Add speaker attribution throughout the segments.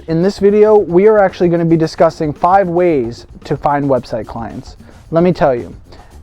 Speaker 1: In this video, we are actually going to be discussing 5 ways to find website clients. Let me tell you,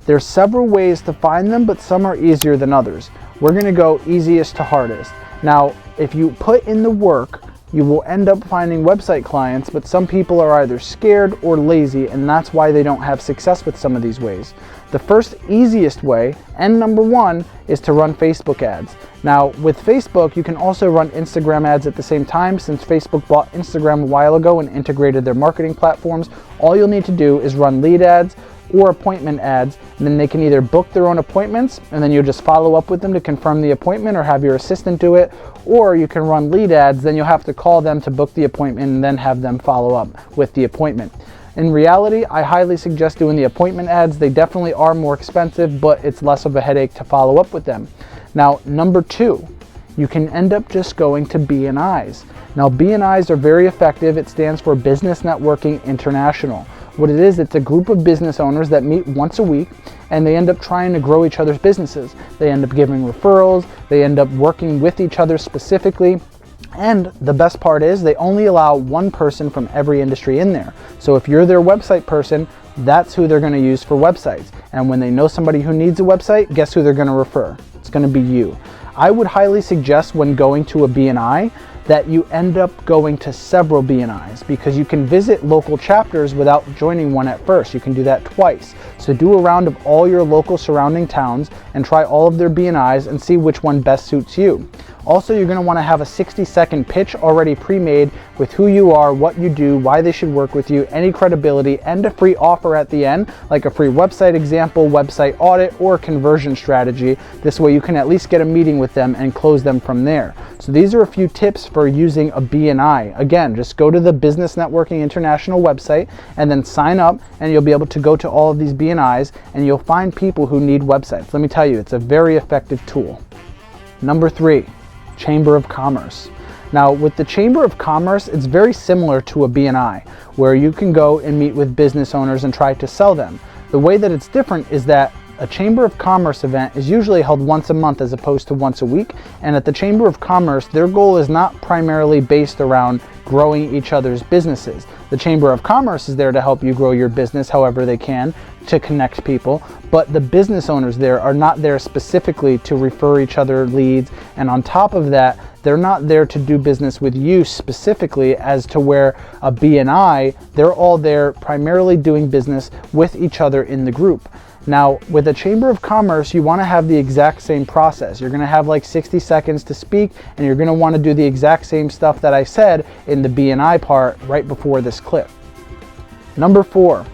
Speaker 1: there's several ways to find them, but some are easier than others. We're going to go easiest to hardest. Now, if you put in the work, you will end up finding website clients, but some people are either scared or lazy, and that's why they don't have success with some of these ways. The first easiest way, and number one, is to run Facebook ads. Now, with Facebook, you can also run Instagram ads at the same time. Since Facebook bought Instagram a while ago and integrated their marketing platforms, all you'll need to do is run lead ads or appointment ads, and then they can either book their own appointments and then you'll just follow up with them to confirm the appointment or have your assistant do it, or you can run lead ads, then you'll have to call them to book the appointment and then have them follow up with the appointment. In reality, I highly suggest doing the appointment ads. They definitely are more expensive, but it's less of a headache to follow up with them. Now, number 2, you can end up just going to BNI'S. Now, BNI'S are very effective. It stands for Business Networking International. What it is, it's a group of business owners that meet once a week, and they end up trying to grow each other's businesses. They end up giving referrals, they end up working with each other specifically, and the best part is they only allow one person from every industry in there. So if you're their website person, that's who they're going to use for websites. And when they know somebody who needs a website, guess who they're going to refer? It's going to be you. I would highly suggest when going to a BNI that you end up going to several BNI'S, because you can visit local chapters without joining one at first. You can do that twice. So do a round of all your local surrounding towns and try all of their BNI'S and see which one best suits you. Also, you're going to want to have a 60-second pitch already pre-made with who you are, what you do, why they should work with you, any credibility, and a free offer at the end, like a free website example, website audit, or conversion strategy. This way you can at least get a meeting with them and close them from there. So these are a few tips for using a BNI. Again, just go to the Business Networking International website and then sign up, and you'll be able to go to all of these BNI'S and you'll find people who need websites. Let me tell you, it's a very effective tool. Number 3. Chamber of Commerce. Now, with the Chamber of Commerce, it's very similar to a BNI, where you can go and meet with business owners and try to sell them. The way that it's different is that a Chamber of Commerce event is usually held once a month as opposed to once a week, and at the Chamber of Commerce, their goal is not primarily based around growing each other's businesses. The Chamber of Commerce is there to help you grow your business however they can, to connect people, but the business owners there are not there specifically to refer each other leads, and on top of that, they're not there to do business with you specifically, as to where a BNI, they're all there primarily doing business with each other in the group. Now, with a Chamber of Commerce, you want to have the exact same process. You're going to have like 60 seconds to speak, and you're going to want to do the exact same stuff that I said in the BNI part right before this clip. Number 4,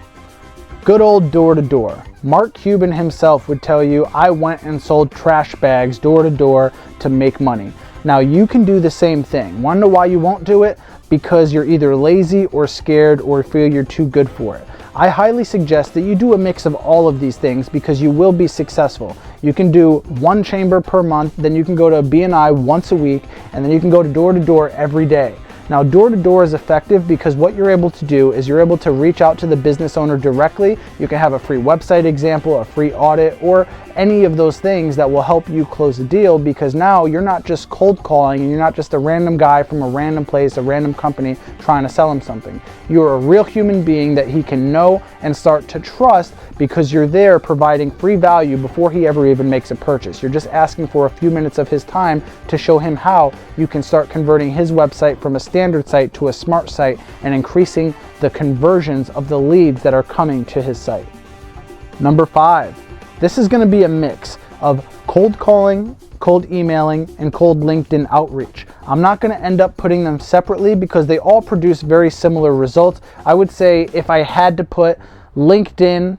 Speaker 1: good old door-to-door. Mark Cuban himself would tell you, I went and sold trash bags door-to-door to make money. Now, you can do the same thing. Want to know why you won't do it? Because you're either lazy or scared or feel you're too good for it. I highly suggest that you do a mix of all of these things, because you will be successful. You can do one chamber per month, then you can go to a BNI once a week, and then you can go to door every day. Now, door-to-door is effective because what you're able to do is you're able to reach out to the business owner directly. You can have a free website example, a free audit, or any of those things that will help you close a deal, because now you're not just cold calling and you're not just a random guy from a random place, a random company trying to sell him something. You're a real human being that he can know and start to trust, because you're there providing free value before he ever even makes a purchase. You're just asking for a few minutes of his time to show him how you can start converting his website from a standard site to a smart site and increasing the conversions of the leads that are coming to his site. Number 5. This is going to be a mix of cold calling, cold emailing, and cold LinkedIn outreach. I'm not going to end up putting them separately because they all produce very similar results. I would say if I had to put LinkedIn,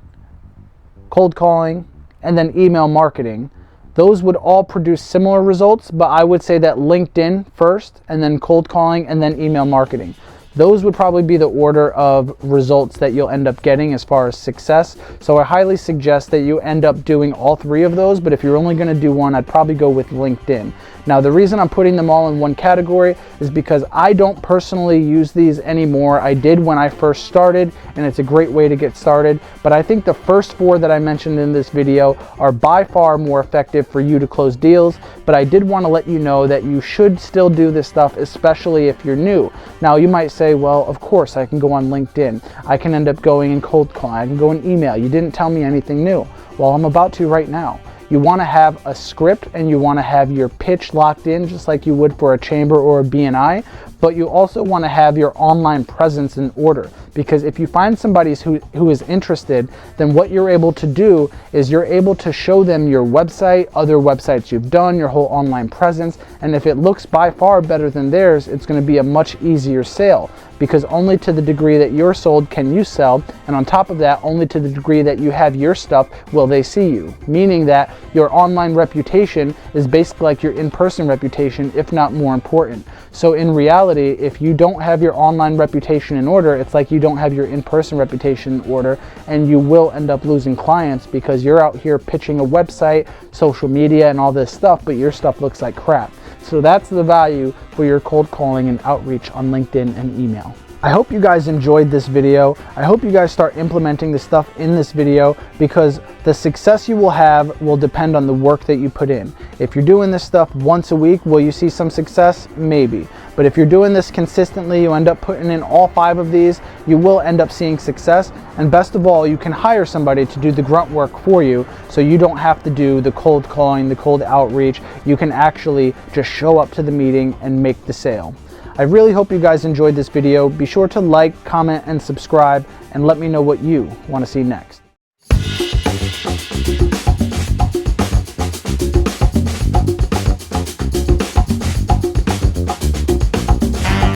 Speaker 1: cold calling, and then email marketing, those would all produce similar results, but I would say that LinkedIn first, and then cold calling, and then email marketing. Those would probably be the order of results that you'll end up getting as far as success. So I highly suggest that you end up doing all 3 of those, but if you're only going to do one, I'd probably go with LinkedIn. Now, the reason I'm putting them all in one category is because I don't personally use these anymore. I did when I first started, and it's a great way to get started. But I think the first 4 that I mentioned in this video are by far more effective for you to close deals. But I did want to let you know that you should still do this stuff, especially if you're new. Now, you might say, well, of course, I can go on LinkedIn. I can end up going in cold calling. I can go in email. You didn't tell me anything new. Well, I'm about to right now. You want to have a script and you want to have your pitch locked in just like you would for a chamber or a BNI, but you also want to have your online presence in order, because if you find somebody who is interested, then what you're able to do is you're able to show them your website, other websites you've done, your whole online presence, and if it looks by far better than theirs, it's going to be a much easier sale, because only to the degree that you're sold can you sell, and on top of that, only to the degree that you have your stuff will they see you, meaning that your online reputation is basically like your in-person reputation, if not more important. So in reality, if you don't have your online reputation in order, it's like you don't have your in-person reputation in order, and you will end up losing clients because you're out here pitching a website, social media, and all this stuff, but your stuff looks like crap. So that's the value for your cold calling and outreach on LinkedIn and email. I hope you guys enjoyed this video. I hope you guys start implementing the stuff in this video, because the success you will have will depend on the work that you put in. If you're doing this stuff once a week, will you see some success? Maybe. But if you're doing this consistently, you end up putting in all 5 of these, you will end up seeing success. And best of all, you can hire somebody to do the grunt work for you, so you don't have to do the cold calling, the cold outreach. You can actually just show up to the meeting and make the sale. I really hope you guys enjoyed this video. Be sure to like, comment, and subscribe, and let me know what you want to see next.